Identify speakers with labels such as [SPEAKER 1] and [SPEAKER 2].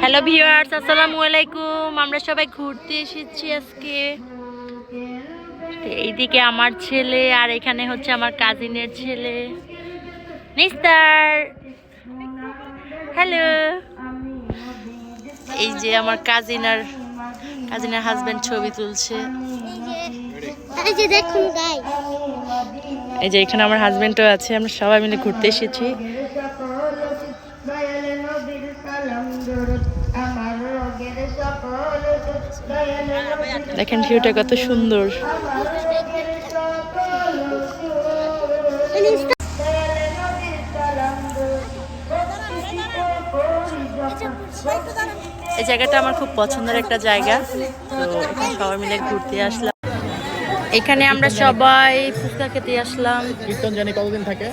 [SPEAKER 1] Hello viewers, আসসালামু আলাইকুম। আমরা সবাই ঘুরতে এসেছি আজকে। এইদিকে আমার ছেলে আর এখানে হচ্ছে আমার কাজিনের ছেলে নিস্তার। হ্যালো। এই যে আমার কাজিনের হাজবেন্ড ছবি তুলছে। এই যে এখানে আমার হাজবেন্ডও আছে। আমরা সবাই মিলে ঘুরতে এসেছি। দেখেন ভিউটা কত সুন্দর। এই জায়গাটা আমার খুব পছন্দের একটা জায়গা, তো এখানে সবাই মিলে ঘুরতে আসলাম। এখানে আমরা সবাই ফুচকা খেতে আসলাম।
[SPEAKER 2] কীর্তন জানি কতদিন থাকে?